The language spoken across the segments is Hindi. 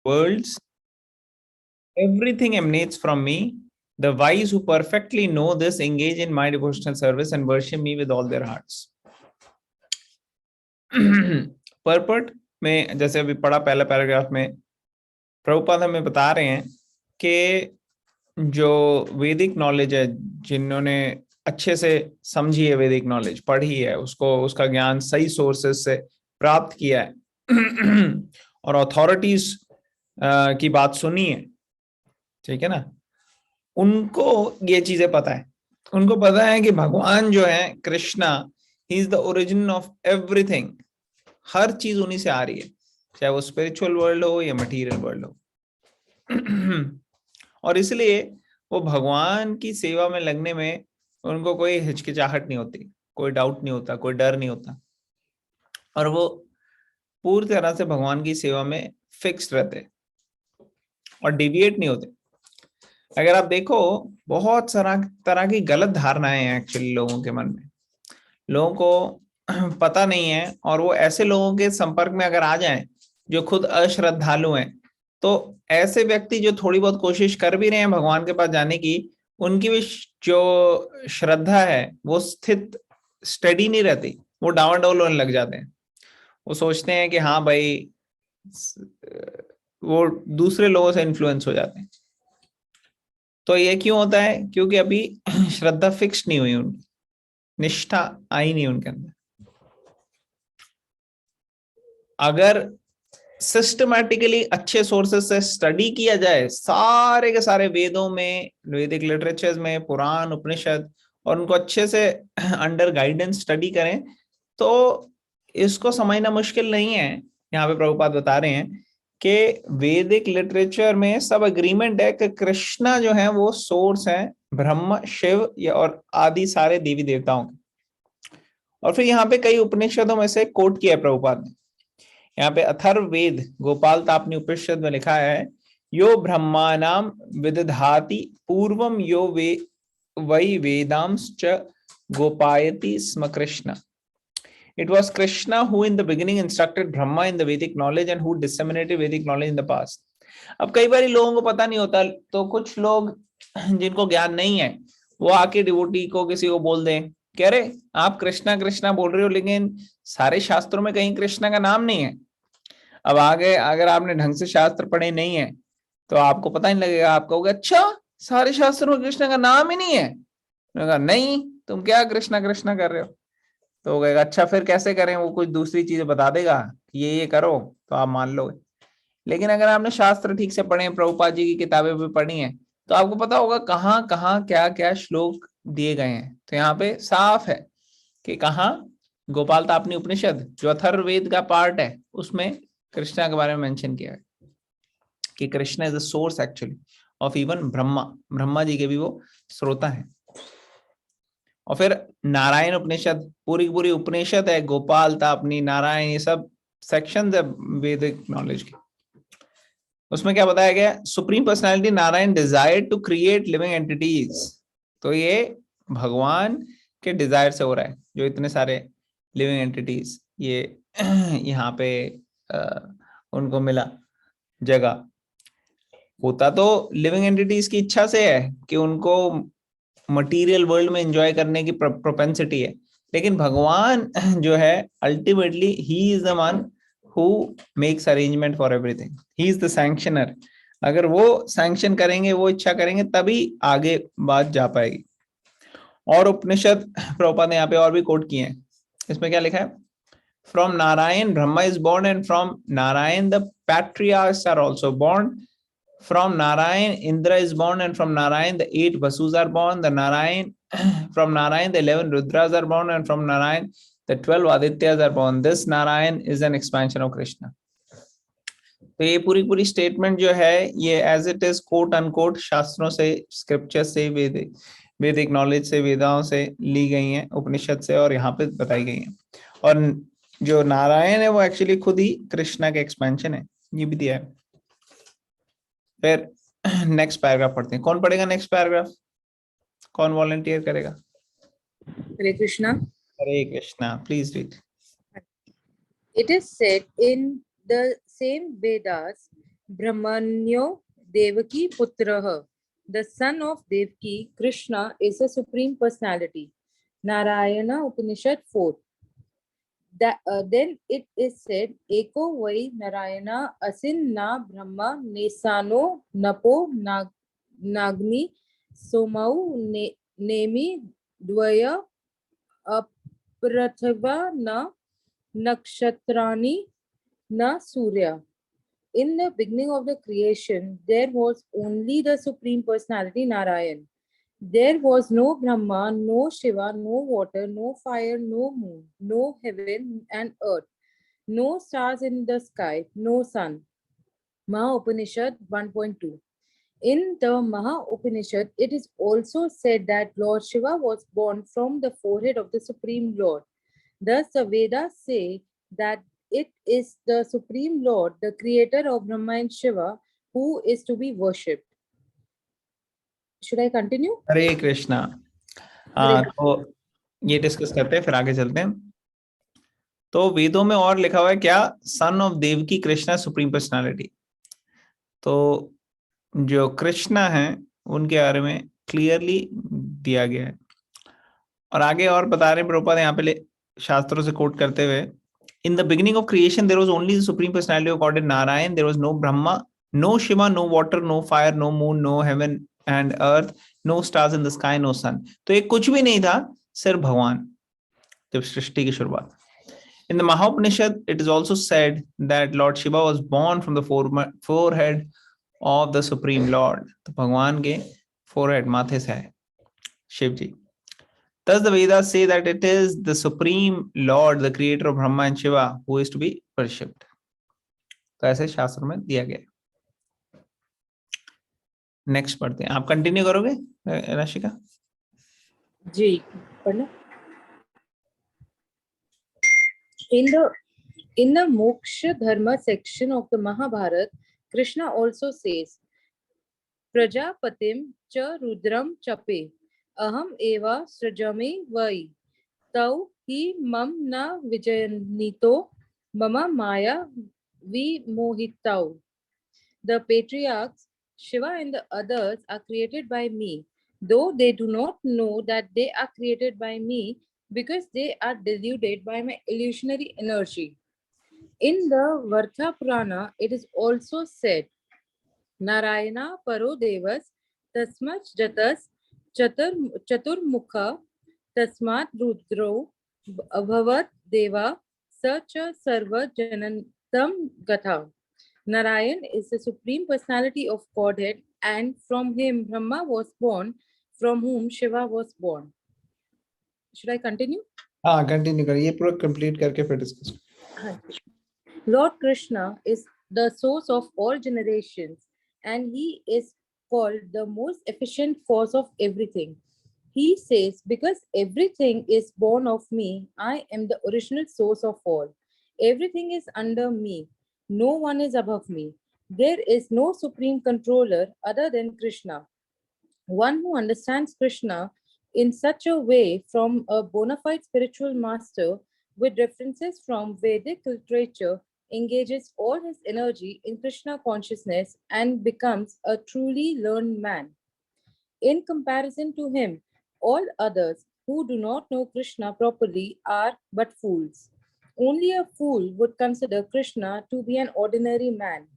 worlds. Everything emanates from me. The wise who perfectly know this engage in my devotional service and worship me with all their hearts. पर्पट में जैसे अभी पढ़ा पहला पैराग्राफ में, प्रभुपाद हमें बता रहे हैं कि जो वैदिक नॉलेज है, जिन्होंने अच्छे से समझी है वैदिक नॉलेज, पढ़ी है, उसको उसका ज्ञान सही सोर्सेस से प्राप्त किया है और अथॉरिटीज की बात सुनी है, ठीक है ना, उनको ये चीजें पता है। उनको पता है कि भगवान जो है Krishna, he is the origin of everything. हर चीज उन्हीं से आ रही है, चाहे वो स्पिरिचुअल वर्ल्ड हो या मटेरियल वर्ल्ड हो। और इसलिए वो भगवान की सेवा में लगने में उनको कोई हिचकिचाहट नहीं होती, कोई डाउट नहीं होता, कोई डर नहीं होता, और वो पूरी तरह से भगवान की सेवा में फिक्स्ड रहते और डिविएट नहीं होते। अगर आप देखो, बहुत सारा तरह की गलत धारणाएं हैं एक्चुअली लोगों के मन में, लोगों को पता नहीं है, और वो ऐसे लोगों के संपर्क में अगर आ जाएं जो खुद अश्रद्धालु हैं, तो ऐसे व्यक्ति जो थोड़ी बहुत कोशिश कर भी रहे हैं भगवान के पास जाने की, उनकी भी जो श्रद्धा है वो स्थित स्टडी नहीं रहती, वो डावाडोल होने लग जाते हैं। वो सोचते हैं कि हाँ भाई, वो दूसरे लोगों से इन्फ्लुएंस हो जाते हैं। तो ये क्यों होता है? क्योंकि अभी श्रद्धा फिक्स नहीं हुई, उनकी निष्ठा आई नहीं उनके अंदर। अगर सिस्टमैटिकली अच्छे सोर्सेस से स्टडी किया जाए, सारे के सारे वेदों में, वैदिक लिटरेचर्स में, पुराण उपनिषद, और उनको अच्छे से अंडर गाइडेंस स्टडी करें, तो इसको समझना मुश्किल नहीं है। यहाँ पे प्रभुपाद बता रहे हैं कि वैदिक लिटरेचर में सब अग्रीमेंट है कि कृष्णा जो है वो सोर्स है ब्रह्म, शिव और आदि सारे देवी देवताओं के। और फिर यहाँ पे कई उपनिषदों में से कोट किया है प्रभुपाद ने। यहाँ पे अथर्ववेद गोपाल तापनी उपनिषद में लिखा है, यो ब्रह्मानाम विदधाति पूर्वम यो वे वै वेदांश्च गोपायति स्म Krishna. It was Krishna who in the beginning instructed Brahma in the Vedic knowledge and who disseminated Vedic knowledge in the past. अब कई बार लोगों को पता नहीं होता, तो कुछ लोग जिनको ज्ञान नहीं है वो आके डिवोटी को किसी को बोल दें, कह रहे आप कृष्णा कृष्णा बोल रहे हो, लेकिन सारे शास्त्रों में कहीं कृष्णा का नाम नहीं है। अब आगे अगर आपने ढंग से शास्त्र पढ़े नहीं है तो आपको पता नहीं लगेगा, आप कहोगे अच्छा सारे शास्त्रों में कृष्णा का नाम ही नहीं है। नहीं, तुम क्या कृष्णा कृष्णा कर रहे हो? तो वो कहेगा अच्छा फिर कैसे करें? वो कुछ दूसरी चीज बता देगा कि ये करो, तो आप मान लो। लेकिन अगर आपने शास्त्र ठीक से पढ़े, प्रभुपाद जी की किताबें भी पढ़ी हैं, तो आपको पता होगा कहाँ कहाँ क्या क्या श्लोक दिए गए हैं। तो यहाँ पे साफ है कि कहाँ गोपाल तापनी उपनिषद जो अथर्ववेद का पार्ट है उसमें कृष्णा के बारे में मेंशन किया है कि Krishna is the source actually of even Brahma. Brahma ji के भी वो श्रोता है। और फिर नारायण उपनिषद, पूरी पूरी उपनिषद है, गोपाल तापनी, नारायण, ये सब सेक्शंस है वैदिक नॉलेज के। उसमें क्या बताया गया? Supreme personality Narayan desire to create living entities. तो ये भगवान के डिजायर से हो रहा है, जो इतने सारे लिविंग एंटिटीज ये यहाँ पे उनको मिला जगह। होता तो लिविंग एंटिटीज की इच्छा से है कि उनको मटेरियल वर्ल्ड में एंजॉय करने की प्रोपेंसिटी है, लेकिन भगवान जो है ultimately he is the one who makes arrangement for everything, he is the sanctioner. अगर वो सैंक्शन करेंगे, वो इच्छा करेंगे, तभी आगे बात जा पाएगी। और उपनिषद प्रभुपाद ने यहाँ पे और भी कोट किए हैं। इसमें क्या लिखा है? From Narayan Brahma is born and from Narayan the patriarchs are also born. From Narayan, Indra is born, and from Narayan, the 8 Vasus are born. From Narayan, the 11 Rudras are born, and from Narayan, the 12 Adityas are born. This Narayan is an expansion of Krishna. तो ये पूरी पूरी स्टेटमेंट जो है ये as it is quote unquote शास्त्रों से, स्क्रिप्चर से, वैदिक नॉलेज से, वेदाओं से ली गई हैं, उपनिषद से, और यहाँ पे बताई गई हैं। और जो नारायण है वो एक्चुअली खुद ही कृष्णा के एक्सपेंशन है, ये भी दिया है। फिर नेक्स्ट पैराग्राफ पढ़ते हैं। कौन पढ़ेगा नेक्स्ट पैराग्राफ? कौन वॉलंटियर करेगा? Hare Krishna. Hare Krishna, please read. It is said in the same Vedas Brahmanyo Devaki Putraha. The son of Devaki, Krishna, is a supreme personality. Narayana Upanishad 4. Then it is said, Eko Vai Narayana Asin Na Brahma Nesano Napo Nagni Somau Nemi Dvaya Apratava Na Nakshatrani Na Surya. In the beginning of the creation, there was only the Supreme Personality Narayan. There was no Brahma, no Shiva, no water, no fire, no moon, no heaven and earth, no stars in the sky, no sun. Maha Upanishad 1.2. In the Maha Upanishad, it is also said that Lord Shiva was born from the forehead of the Supreme Lord. Thus, the Vedas say that it is the Supreme Lord, the creator of Brahma and Shiva, who is to be worshipped. Should I continue? हरे कृष्णा। तो ये डिस्कस करते हैं, फिर आगे चलते हैं। तो वेदों में और लिखा हुआ है क्या? Son of Devaki Krishna supreme personality. तो जो कृष्णा है उनके बारे में क्लियरली दिया गया है। और आगे और बता रहे हैं प्रभुपाद यहाँ पे शास्त्रों से कोट करते हुए, in the beginning of creation there was only the supreme personality of God Narayana, there was no Brahma, no Shiva, no water, no fire, no moon, no heaven and earth, no stars in the sky, no sun. तो ये कुछ भी नहीं था, सिर्फ भगवान, जब सृष्टि की शुरुआत। In the Mahopanishad, it is also said that Lord Shiva was born from the forehead of the Supreme Lord. तो भगवान के forehead, माथे से है शिव जी। Thus the Vedas say that it is the Supreme Lord, the creator of Brahma and Shiva, who is to be worshipped. तो ऐसे शास्त्र में दिया गया। नेक्स्ट पढ़ते हैं। आप कंटिन्यू करोगे राशिका? जी, पढ़ना। In the Moksha Dharma section of the Mahabharata, Krishna also says, Prajapatim cha Rudram chape, aham eva srajame vai, tau hi mam na vijayanito, mama maya vimohitau. The patriarchs, Shiva and the others are created by me, though they do not know that they are created by me because they are deluded by my illusionary energy. In the Vartha Purana, it is also said, Narayana Paro Devas Tasmat Jatas Chaturmukha Tasmat Rudro Abhavat Deva Sacha Sarva Janantam Gatha. Narayan is the supreme personality of Godhead, and from him Brahma was born, from whom Shiva was born. Should I continue? हाँ, कंटिन्यू करिए, ये पूरा कंप्लीट करके फिर discuss. Lord Krishna is the source of all generations, and he is called the most efficient force of everything. He says, because everything is born of me, I am the original source of all. Everything is under me. No one is above me. There is no supreme controller other than Krishna. One who understands Krishna in such a way from a bona fide spiritual master with references from Vedic literature engages all his energy in Krishna consciousness and becomes a truly learned man. In comparison to him, all others who do not know Krishna properly are but fools. Only a fool would consider Krishna to be an ordinary man.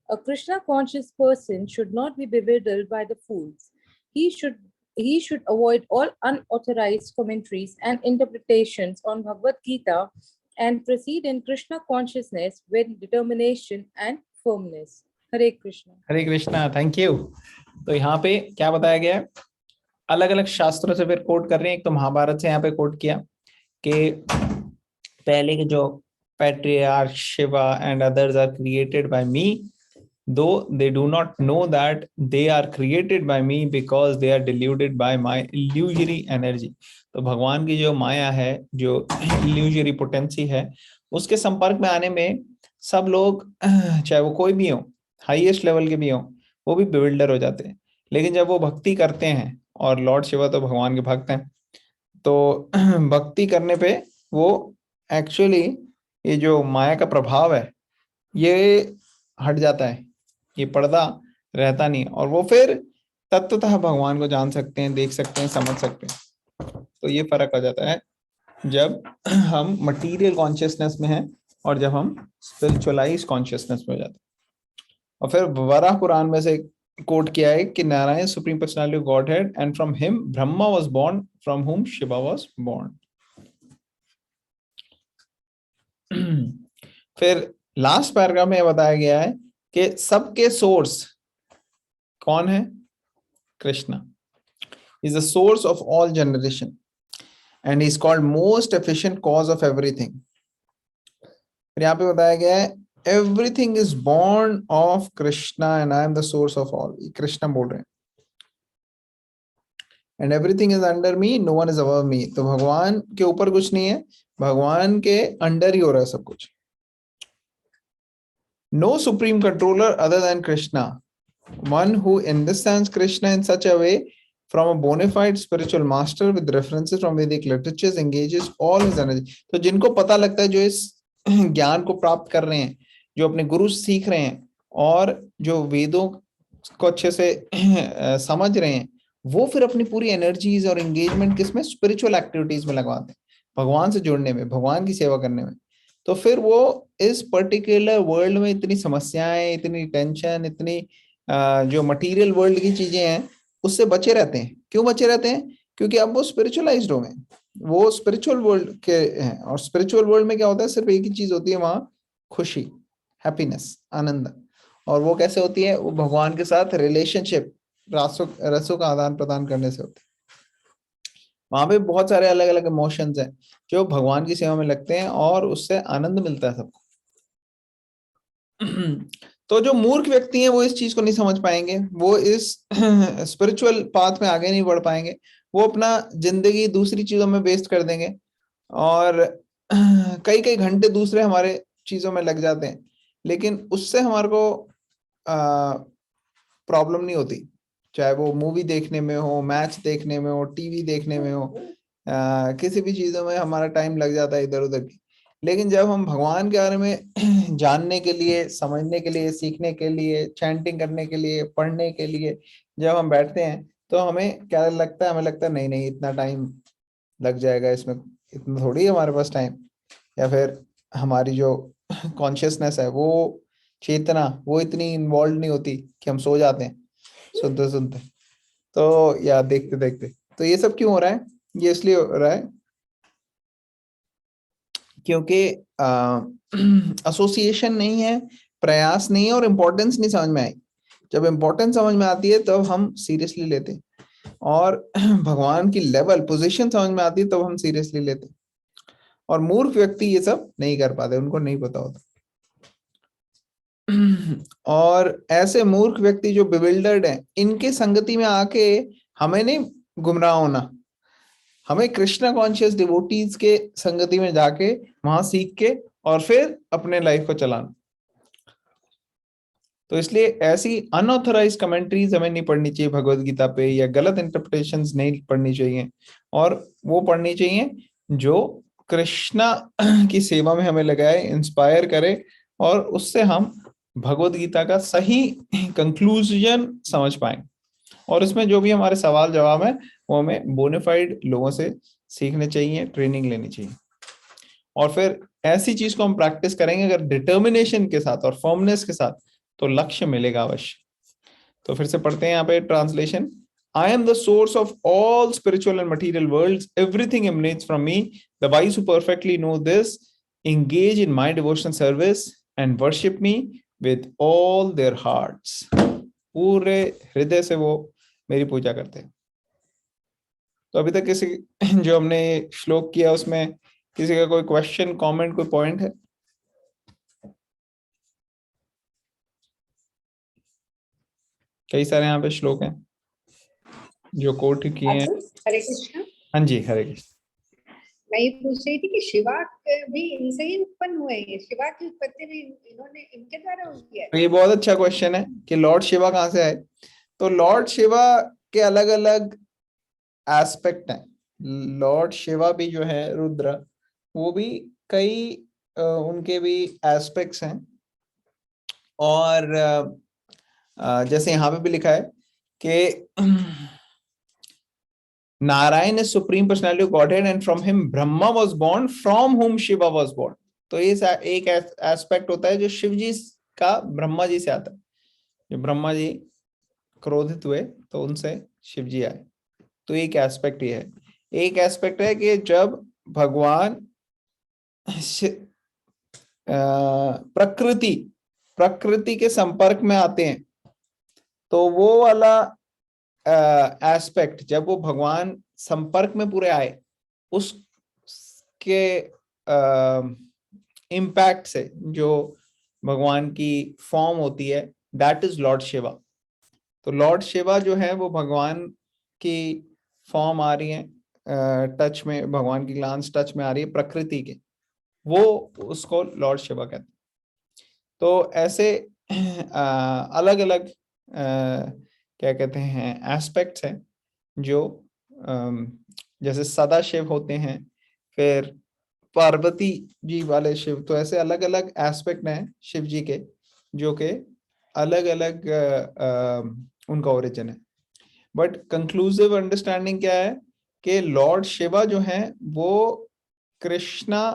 A Krishna conscious person should not be bewildered by the fools. He should avoid all unauthorized commentaries and interpretations on Bhagavad Gita and proceed in Krishna consciousness with determination and firmness. Hare Krishna. Hare Krishna, thank you. तो यहाँ पे क्या बताया गया है? अलग अलग शास्त्रों से फिर कोट कर रहे हैं। एक तो महाभारत से यहाँ पे कोट किया कि पहले के जो patriarch Shiva and others are created by me, though they do not know that they are created by me because they are deluded by my illusory energy. तो भगवान की जो माया है, जो illusory potency है, उसके संपर्क में आने में सब लोग, चाहे वो कोई भी हो, हाईएस्ट लेवल के भी हो, वो भी bewilder हो जाते हैं। लेकिन जब वो भक्ति करते हैं, और लॉर्ड शिवा तो भगवान के भक्त हैं, तो भक्ति करने पे वो एक्चुअली ये जो माया का प्रभाव है ये हट जाता है, ये पर्दा रहता नहीं, और वो फिर तत्वतः भगवान को जान सकते हैं, देख सकते हैं, समझ सकते हैं। तो ये फर्क आ जाता है जब हम मटीरियल कॉन्शियसनेस में हैं और जब हम स्पिरिचुअलाइज कॉन्शियसनेस में हो जाते हैं। और फिर वराह पुराण में से कोट किया है कि Narayan supreme personality of Godhead and from him Brahma was born from whom Shiva was born. फिर लास्ट पैराग्राफ में बताया गया है कि सबके सोर्स कौन है? Krishna is the source of all generation and is called most efficient cause of everything. फिर यहाँ पे बताया गया है everything is born of Krishna and I am the source of all. Krishna बोल रहे हैं and everything is under me, no one is above me. तो भगवान के ऊपर कुछ नहीं है, भगवान के अंडर ही हो रहा है सब कुछ। No supreme controller other than Krishna, one who understands Krishna in such a way from a bona fide spiritual master with references from Vedic literatures engages all his energy। तो जिनको पता लगता है, जो इस ज्ञान को प्राप्त कर रहे हैं, जो अपने गुरु से सीख रहे हैं और जो वेदों को अच्छे से समझ रहे हैं, वो फिर अपनी पूरी एनर्जीज और एंगेजमेंट किसमें? स्पिरिचुअल एक्टिविटीज में लगवाते हैं, भगवान से जुड़ने में, भगवान की सेवा करने में। तो फिर वो इस पर्टिकुलर वर्ल्ड में इतनी समस्याएं, इतनी टेंशन, इतनी जो मटेरियल वर्ल्ड की चीजें हैं उससे बचे रहते हैं। क्यों बचे रहते हैं? क्योंकि अब वो स्पिरिचुअलाइज्ड हो गए, वो स्पिरिचुअल वर्ल्ड के हैं। और स्पिरिचुअल वर्ल्ड में क्या होता है? सिर्फ एक ही चीज होती है वहां, खुशी, हैप्पीनेस, आनंद। और वो कैसे होती है? वो भगवान के साथ रिलेशनशिप, रसों का आदान प्रदान करने से होती है। वहां पे बहुत सारे अलग अलग इमोशंस हैं जो भगवान की सेवा में लगते हैं और उससे आनंद मिलता है सबको। तो जो मूर्ख व्यक्ति हैं वो इस चीज को नहीं समझ पाएंगे, वो इस स्पिरिचुअल पाथ में आगे नहीं बढ़ पाएंगे, वो अपना जिंदगी दूसरी चीजों में वेस्ट कर देंगे और कई कई घंटे दूसरे हमारे चीजों में लग जाते हैं, लेकिन उससे हमारे को प्रॉब्लम नहीं होती। चाहे वो मूवी देखने में हो, मैच देखने में हो, टीवी देखने में हो, किसी भी चीजों में हमारा टाइम लग जाता है इधर उधर की। लेकिन जब हम भगवान के बारे में जानने के लिए, समझने के लिए, सीखने के लिए, चैंटिंग करने के लिए, पढ़ने के लिए जब हम बैठते हैं, तो हमें क्या लगता है? हमें लगता है नहीं नहीं, इतना टाइम लग जाएगा इसमें, इतना थोड़ी है हमारे पास टाइम। या फिर हमारी जो कॉन्शियसनेस है, वो चेतना, वो इतनी इन्वॉल्व नहीं होती कि हम सो जाते हैं सुनते सुनते, तो या देखते देखते। तो ये सब क्यों हो रहा है? ये इसलिए हो रहा है क्योंकि एसोसिएशन नहीं है, प्रयास नहीं है और इम्पोर्टेंस नहीं समझ में आई। जब इम्पोर्टेंस समझ में आती है तब हम सीरियसली लेते हैं, और भगवान की लेवल, पोजीशन समझ में आती है तब हम सीरियसली लेते हैं। और मूर्ख व्यक्ति ये सब नहीं कर पाते, उनको नहीं पता होता। और ऐसे मूर्ख व्यक्ति जो बिविल्डर्ड हैं, इनके संगति में आके हमें नहीं गुमराह होना, हमें कृष्णा कॉन्शियस डिवोटीज के संगति में जाके वहां सीख के और फिर अपने लाइफ को चलाना। तो इसलिए ऐसी अनऑथराइज कमेंट्रीज हमें नहीं पढ़नी चाहिए भगवत गीता पे, या गलत इंटरप्रिटेशंस नहीं पढ़नी चाहिए, और वो पढ़नी चाहिए जो कृष्णा की सेवा में हमें लगाए, इंस्पायर करे, और उससे हम भगवत गीता का सही कंक्लूजन समझ पाए। और इसमें जो भी हमारे सवाल जवाब है वो हमें बोनाफाइड लोगों से सीखने चाहिए, ट्रेनिंग लेनी चाहिए। और फिर ऐसी चीज को हम प्रैक्टिस करेंगे अगर डिटर्मिनेशन के साथ और फर्मनेस के साथ, तो लक्ष्य मिलेगा अवश्य। तो फिर से पढ़ते हैं यहाँ पे translation. I am the source of all spiritual and material worlds. Everything emanates from me. The wise who perfectly know this engage in my devotional service and worship me with all their hearts. पूरे हृदय से वो मेरी पूजा करते हैं। तो अभी तक किसी जो हमने श्लोक किया उसमें किसी का कोई क्वेश्चन, कमेंट, कोई पॉइंट है? कई सारे यहाँ पे श्लोक हैं जो कोट किए हैं। हरे कृष्ण। हाँ जी, हरे कृष्ण। मैं ये पूछ रही थी कि शिवा भी इनसे ही उत्पन्न हुए हैं, शिवा की उत्पत्ति भी इन्होंने, इनके द्वारा हुई है? तो ये बहुत अच्छा क्वेश्चन है कि लॉर्ड शिवा कहाँ से आए। तो लॉर्ड शिवा के अलग अलग एस्पेक्ट हैं। लॉर्ड शिवा भी जो है रुद्र, वो भी कई उनके भी एस्पेक्ट्स हैं। और जैसे यहाँ पे भी लिखा है कि Narayan is supreme personality of Godhead and from him Brahma was born from whom Shiva was born. तो ये एक एस्पेक्ट होता है जो शिव जी का ब्रह्मा जी से आता है। जब ब्रह्मा जी क्रोधित हुए तो उनसे शिव जी आए। तो एक एस्पेक्ट ये है। एक एस्पेक्ट है कि जब भगवान प्रकृति के संपर्क में आते हैं तो वो वाला एस्पेक्ट, जब वो भगवान संपर्क में पूरे आए, उसके इम्पैक्ट से जो भगवान की फॉर्म होती है, दैट इज लॉर्ड शिवा। तो लॉर्ड शिवा जो है वो भगवान की फॉर्म आ रही है टच में, भगवान की ग्लांस टच में आ रही है प्रकृति के, वो उसको लॉर्ड शिवा कहते हैं। तो ऐसे अलग अलग क्या कहते हैं एस्पेक्ट्स हैं जो जैसे सदा शिव होते हैं, फिर पार्वती जी वाले शिव। तो ऐसे अलग अलग एस्पेक्ट हैं शिव जी के जो के अलग अलग उनका ओरिजिन है। बट कंक्लूसिव अंडरस्टैंडिंग क्या है कि लॉर्ड शिवा जो है वो कृष्णा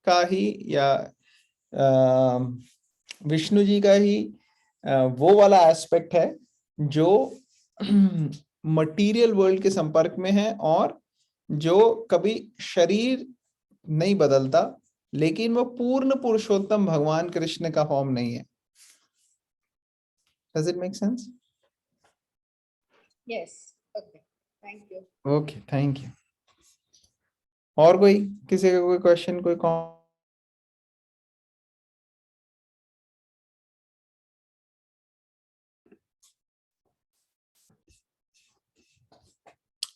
का ही या विष्णु जी का ही वो वाला एस्पेक्ट है जो मटेरियल वर्ल्ड के संपर्क में है और जो कभी शरीर नहीं बदलता, लेकिन वो पूर्ण पुरुषोत्तम भगवान कृष्ण का फॉर्म नहीं है। Does it make sense? Yes. Okay. Thank you. Okay, thank you. और कोई किसी का कोई क्वेश्चन, कोई कॉमेंट?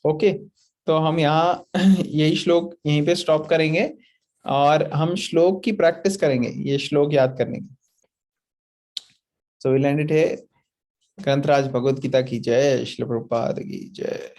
ओके, तो हम यहाँ यही श्लोक यहीं पे स्टॉप करेंगे और हम श्लोक की प्रैक्टिस करेंगे, ये श्लोक याद करने की। So will end it here. Granthraj Bhagavad Gita की जय, श्रील प्रभुपाद की जय।